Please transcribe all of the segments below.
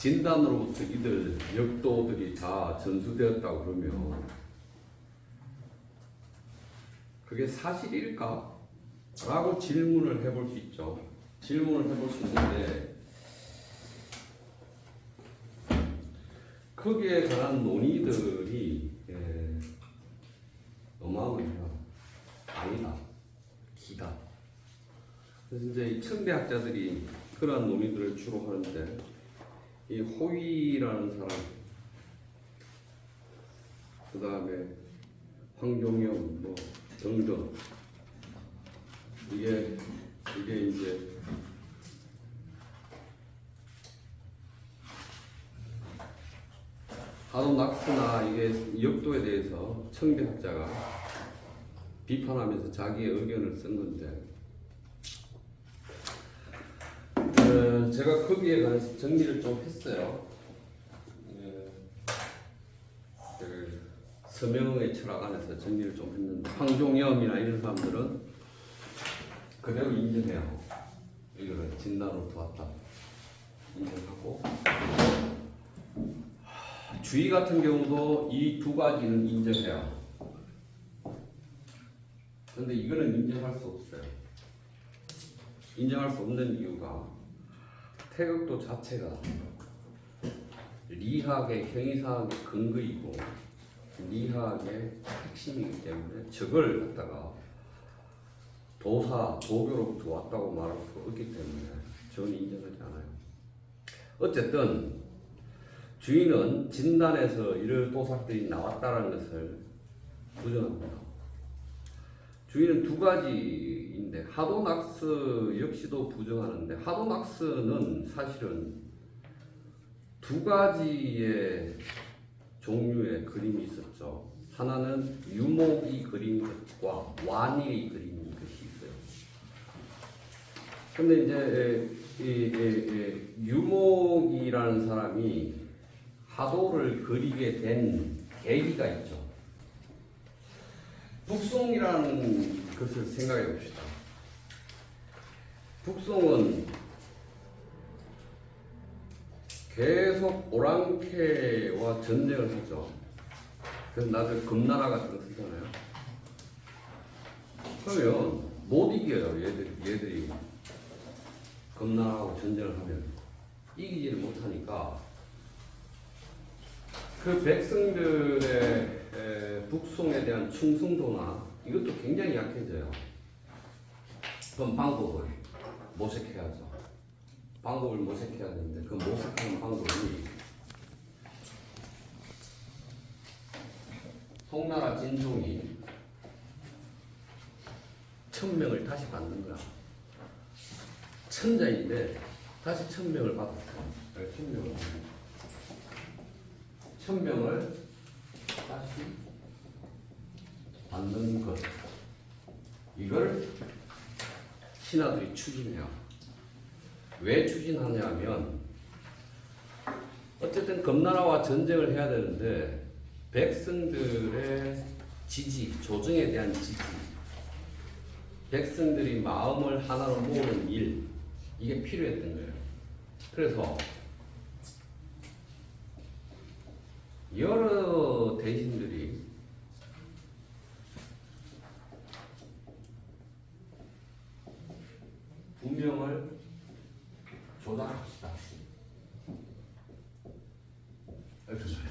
진단으로부터 이들 역도들이 다 전수되었다고 그러면 그게 사실일까? 라고 질문을 해볼 수 있죠. 질문을 해볼 수 있는데 거기에 관한 논의들이 어마어마해요. 아니다. 기다. 그래서 이제 이 천대학자들이 그러한 논의들을 주로 하는데 이 호위라는 사람, 그 다음에 황종영 뭐 등등 이게 이제 하도낙스나 이게 역도에 대해서 청대학자가 비판하면서 자기의 의견을 쓴 건데 제가 거기에 관해서 정리를 좀 했어요. 그 서명의 철학 안에서 정리를 좀 했는데 황종염이나 이런 사람들은 그대로 인정해요. 이거를 진단으로 보았다 인정하고 주의 같은 경우도 이 두 가지는 인정해요. 그런데 이거는 인정할 수 없어요. 인정할 수 없는 이유가 태극도 자체가 리학의 형이상학의 근거이고 리학의 핵심이기 때문에 저걸 갖다가 도교로부터 왔다고 말할 수 없기 때문에 저는 인정하지 않아요. 어쨌든 주인은 진단에서 이럴 도삭들이 나왔다는 것을 부정합니다. 주인은 두 가지인데 하도낙스 역시도 부정하는데 하도낙스는 사실은 두 가지의 종류의 그림이 있었죠. 하나는 유목이 그린 것과 완일이 그린 것이 있어요. 근데 이제 유목이라는 사람이 하도를 그리게 된 계기가 있죠. 북송이라는 것을 생각해 봅시다. 북송은 계속 오랑캐와 전쟁을 하죠. 그래서 나중에 금나라 같은 거 쓰잖아요. 그러면 못 이겨요. 얘들이 금나라하고 전쟁을 하면 이기지를 못하니까 그 백성들의 북송에 대한 충성도나 이것도 굉장히 약해져요. 그럼 방법을 모색해야죠. 방법을 모색해야 되는데 그 모색하는 방법이 송나라 진종이 1000명을 다시 받는 거야. 천자인데 다시 1000명을 받았어요. 1000명을 다시 받는 것. 이걸 신하들이 추진해요. 왜 추진하냐면 어쨌든 금나라와 전쟁을 해야 되는데 백성들의 지지, 조정에 대한 지지, 백성들이 마음을 하나로 모으는 일, 이게 필요했던 거예요. 그래서 여러 대신들이 분명을 조작합시다. 이렇게 소리야.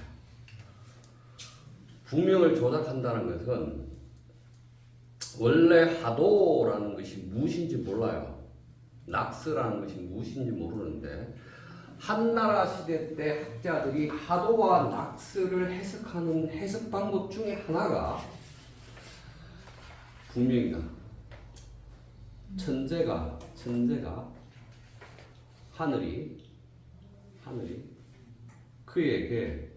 분명을 조작한다는 것은 원래 하도라는 것이 무엇인지 몰라요. 낙스라는 것이 무엇인지 모르는데 한나라 시대 때 학자들이 하도와 낙스를 해석하는 해석 방법 중에 하나가 분명이다. 천재가 하늘이 그에게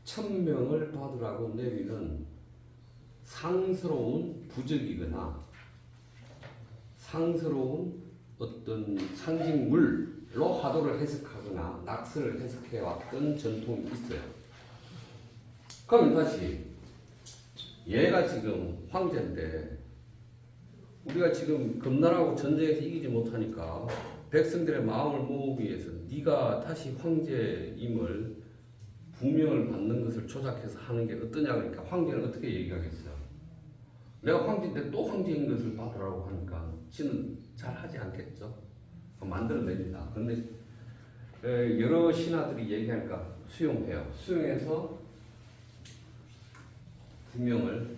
1000명을 받으라고 내리는 상스러운 부적이거나 상스러운 어떤 상징물로 하도를 해석하거나 낙스를 해석해 왔던 전통이 있어요. 그럼 다시 얘가 지금 황제인데 우리가 지금 금나라하고 전쟁에서 이기지 못하니까 백성들의 마음을 모으기 위해서 네가 다시 황제임을 부명을 받는 것을 조작해서 하는 게 어떠냐 그러니까 황제는 어떻게 얘기하겠어요? 내가 황제인데 또 황제인 것을 받으라고 하니까 지는 잘 하지 않겠죠? 만들어냅니다. 근데 여러 신하들이 얘기하니까 수용해요. 수용해서 부명을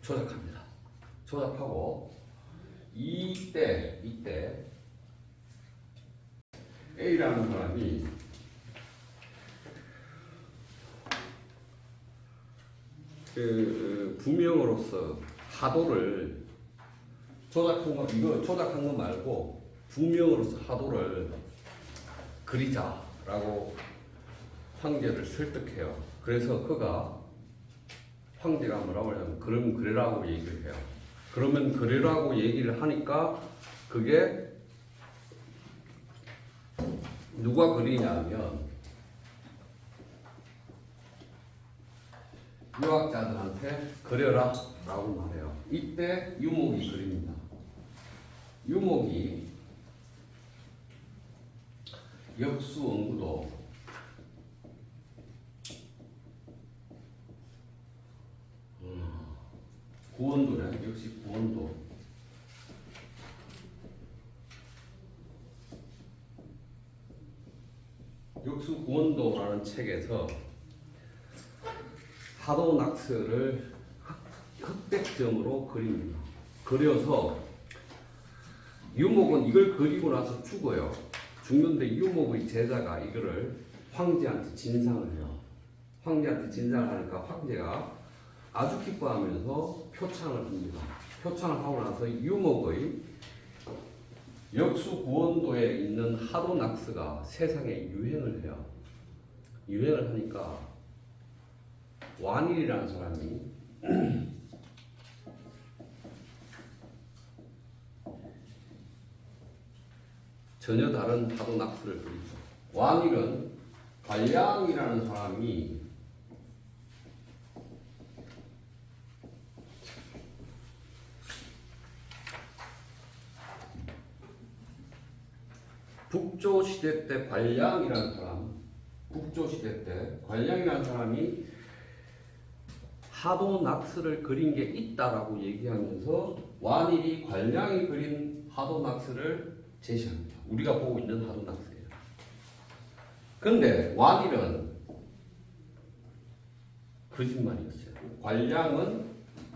조작합니다. 조작하고 이때 A라는 사람이 그 부명으로서 하도를 이거 조작한 거 말고 부명으로서 하도를 그리자라고 황제를 설득해요. 그래서 그가 황제가 뭐라고 하냐면 그럼 그래라고 얘기를 해요. 그러면 그래라고 얘기를 하니까 그게 누가 그리냐 하면 유학자들한테 그려라 라고 말해요. 이때 유목이 그립니다. 유목이 역수원구도 구원도네. 역시 구원도. 역수구원도라는 책에서 하도낙스를 흑백점으로 그립니다. 그려서 유목은 이걸 그리고 나서 죽어요. 죽는데 유목의 제자가 이거를 황제한테 진상을 해요. 황제한테 진상을 하니까 황제가 아주 기뻐하면서 표창을 합니다. 표창을 하고 나서 유목의 역수구원도에 있는 하도낙스가 세상에 유행을 해요. 유행을 하니까 완일이라는 사람이 전혀 다른 하도낙스를 그리죠. 완일은 관량이라는 사람이 북조 시대 때 관량이라는 사람이 하도낙스를 그린 게 있다라고 얘기하면서 완일이 관량이 그린 하도낙스를 제시합니다. 우리가 보고 있는 하도낙스예요. 그런데 완일은 거짓말이었어요. 관량은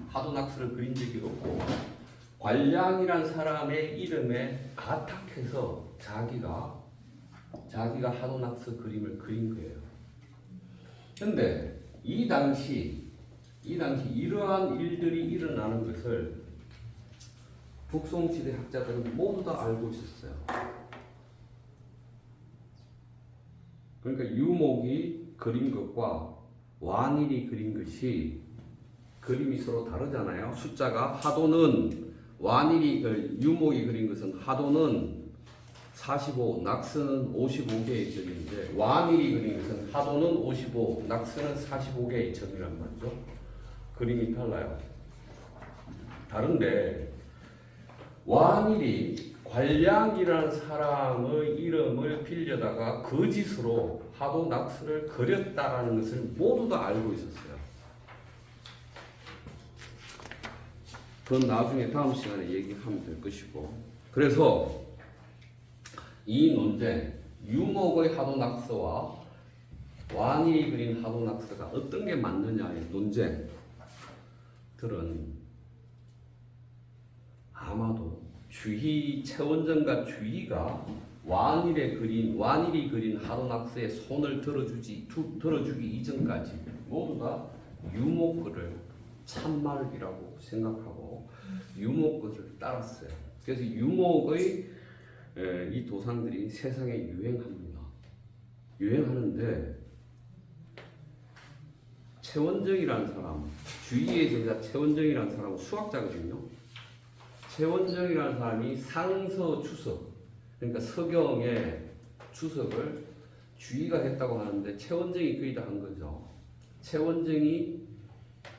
하도낙스를 그린 적이 없고 관량이란 사람의 이름에 가탁해서 자기가 하도낙스 그림을 그린 거예요. 근데 이 당시 이러한 일들이 일어나는 것을 북송시대 학자들은 모두 다 알고 있었어요. 그러니까 유목이 그린 것과 완일이 그린 것이 그림이 서로 다르잖아요. 숫자가 하도는 유목이 그린 것은 하도는 45, 낙스는 55개의 점인데 완일이 그린 것은 하도는 55, 낙스는 45개의 점이란 말이죠. 그림이 달라요. 다른데 완일이 관량이라는 사람의 이름을 빌려다가 거짓으로 하도낙스를 그렸다라는 것을 모두 다 알고 있었어요. 그건 나중에 다음 시간에 얘기하면 될 것이고, 그래서 이 논쟁, 유목의 하도낙스와 완일이 그린 하도낙스가 어떤 게 맞느냐의 논쟁들은 아마도 최원정과 주희가 완일이 그린 하도낙스의 손을 들어주기 이전까지 모두 다 유목글을 참말이라고 생각하고 유목글을 따랐어요. 그래서 유목의 이 도상들이 세상에 유행합니다. 유행하는데 최원정이라는 사람, 주희의 제자 최원정이라는 사람은 수학자거든요. 최원정이라는 사람이 상서 주석, 그러니까 서경의 주석을 주희가 했다고 하는데 최원정이 거의 다 한 거죠. 최원정이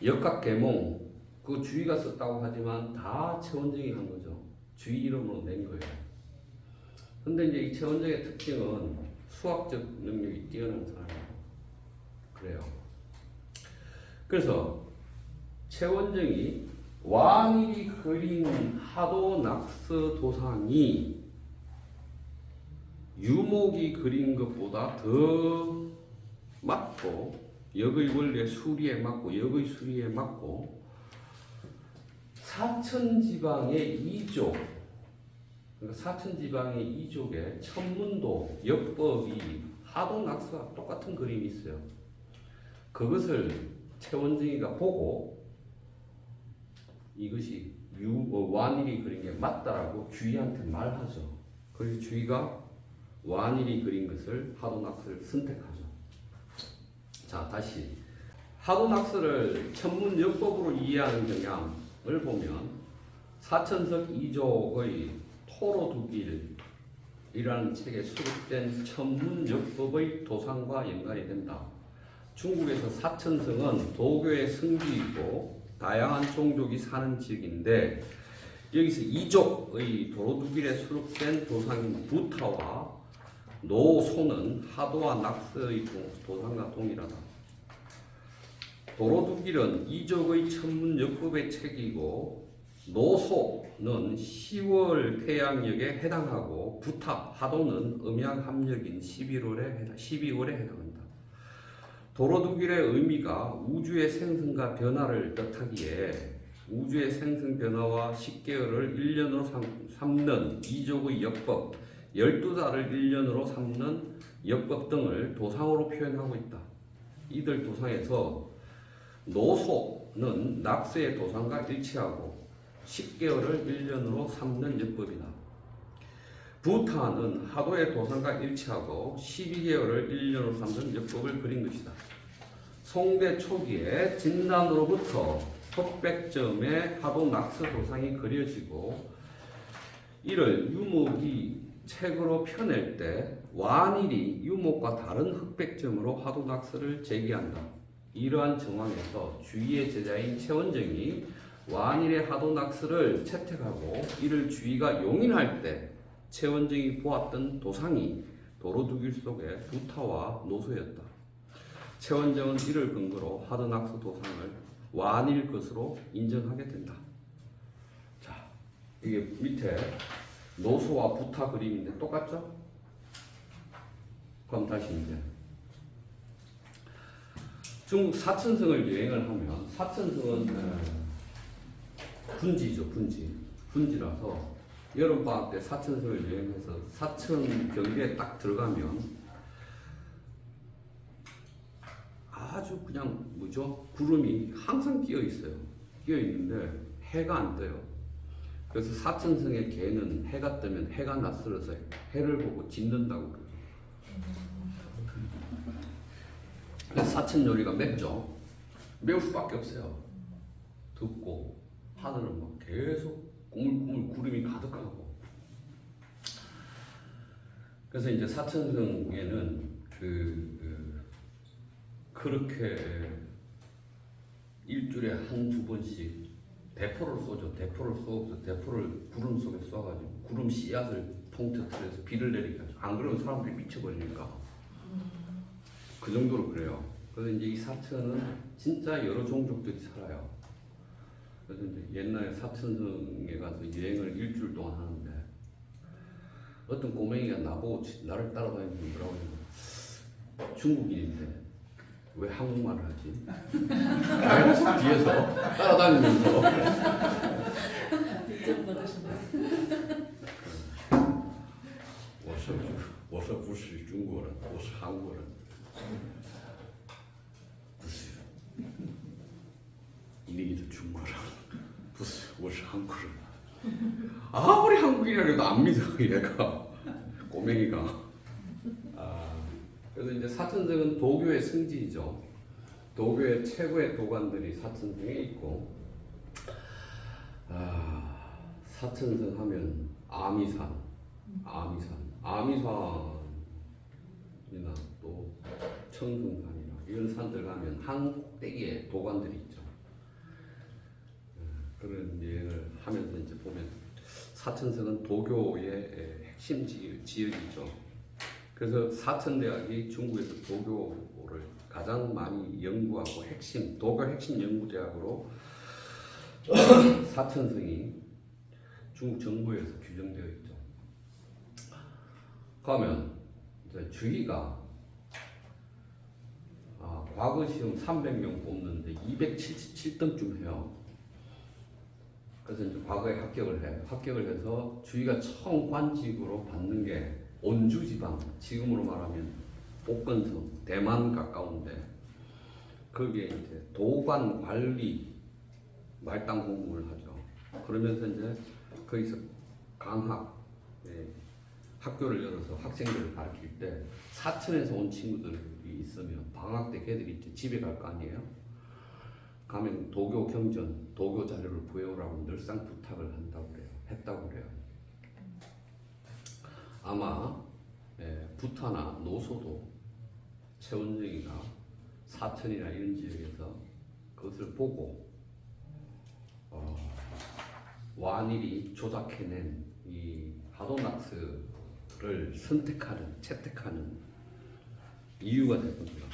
역학계몽, 그 주희가 썼다고 하지만 다 최원정이 한 거죠. 주희 이름으로 낸 거예요. 근데 이제 이 최원정의 특징은 수학적 능력이 뛰어난 사람이에요. 그래요. 그래서 최원정이 완일이 그린 하도 낙서 도상이 유목이 그린 것보다 더 맞고, 역의 원리의 수리에 맞고, 역의 수리에 맞고, 사천지방의 이족, 그러니까 사천지방의 이족의 천문도, 역법이 하도 낙서와 똑같은 그림이 있어요. 그것을 최원정이가 보고 이것이 완일이 그린 게 맞다라고 주희한테 말하죠. 그래서 주희가 완일이 그린 것을 하도 낙서를 선택하죠. 자, 다시 하도 낙서를 천문 역법으로 이해하는 경향을 보면 사천석 이족의 토로두길이라는 책에 수록된 천문 역법의 도상과 연관이 된다. 중국에서 사천성은 도교의 성지이고 다양한 종족이 사는 지역인데, 여기서 이족의 도로두길에 수록된 도상인 부타와 노소는 하도와 낙서의 도상과 동일하다. 도로두길은 이족의 천문역법의 책이고, 노소는 10월 태양역에 해당하고, 부타, 하도는 음양합력인 12월에 해당한다. 도로두길의 의미가 우주의 생성과 변화를 뜻하기에 우주의 생성 변화와 10개월을 1년으로 삼는 이족의 역법, 12달을 1년으로 삼는 역법 등을 도상으로 표현하고 있다. 이들 도상에서 노소는 낙서의 도상과 일치하고 10개월을 1년으로 삼는 역법이다. 부타는 하도의 도상과 일치하고 12개월을 1년으로 삼는 역법을 그린 것이다. 송대 초기에 진난으로부터 흑백점에 하도 낙서 도상이 그려지고, 이를 유목이 책으로 펴낼 때 완일이 유목과 다른 흑백점으로 하도 낙서를 제기한다. 이러한 정황에서 주희의 제자인 최원정이 완일의 하도 낙서를 채택하고 이를 주희가 용인할 때 최원정이 보았던 도상이 도로두길 속의 부타와 노소였다. 최원정은 이를 근거로 하도 낙서 도상을 완일 것으로 인정하게 된다. 자, 이게 밑에 노소와 부타 그림인데 똑같죠? 그럼 다시 이제 중국 사천성을 여행을 하면, 사천성은 분지죠, 분지라서 여름방학 때 사천성을 여행해서 사천 경계에 딱 들어가면 아주 그냥 구름이 항상 끼어 있어요. 끼어 있는데 해가 안 떠요. 그래서 사천성의 개는 해가 뜨면 해가 낯설어서 해를 보고 짖는다고 그러죠. 그래서 사천 요리가 맵죠. 매울 수밖에 없어요. 덥고 하늘은 막 계속 꾸물꾸물 구름이 가득하고. 그래서 이제 사천성에는 그렇게 일주일에 한두 번씩 대포를 쏘죠. 대포를 쏘고서 대포를 구름 속에 쏘가지고 구름 씨앗을 통터트려서 비를 내리게 하죠. 안 그러면 사람들이 미쳐버리니까. 그 정도로 그래요. 그래서 이제 이 사천은 진짜 여러 종족들이 살아요. 그래서 이제 옛날에 사천성에 가서 여행을 일주일 동안 하는데, 어떤 꼬맹이가 나보고 나를 따라다니는 거라고 해서 중국인인데 왜 한국말을 하지? 계속 뒤에서 따라다니면서 인정 받으셨나요? 我说不是中国人，我是韩国人。不是，你的中国人，不是，我是韩国人。 아무리 한국인이라 해도 안 믿어 얘가, 꼬맹이가. 그래서 이제 사천성은 도교의 성지이죠. 도교의 최고의 도관들이 사천성에 있고, 사천성 하면 아미산이나 또 청성산이나 이런 산들 가면 한 꼭대기에 도관들이 있죠. 그런 여행을 하면서 이제 보면 사천성은 도교의 핵심 지역이죠. 그래서 사천대학이 중국에서 도교를 가장 많이 연구하고 도교 핵심 연구대학으로 사천성이 중국 정부에서 규정되어 있죠. 그러면 이제 주의가 과거 시험 300명 뽑는데 277등쯤 해요. 그래서 이제 과거에 합격을 해서 주의가 처음 관직으로 받는 게 온주 지방, 지금으로 말하면 복건성, 대만 가까운데 거기에 이제 도관 관리 말단 공부를 하죠. 그러면서 이제 거기서 강학 학교를 열어서 학생들을 가르칠 때 사천에서 온 친구들이 있으면 방학 때 걔들이 이제 집에 갈 거 아니에요. 가면 도교 경전, 도교 자료를 구해오라고 늘상 부탁을 했다고 그래요. 아마 부타나 노소도 최원정이나 사천이나 이런 지역에서 그것을 보고 완일이 조작해낸 이 하도낙스를 채택하는 이유가 될 겁니다.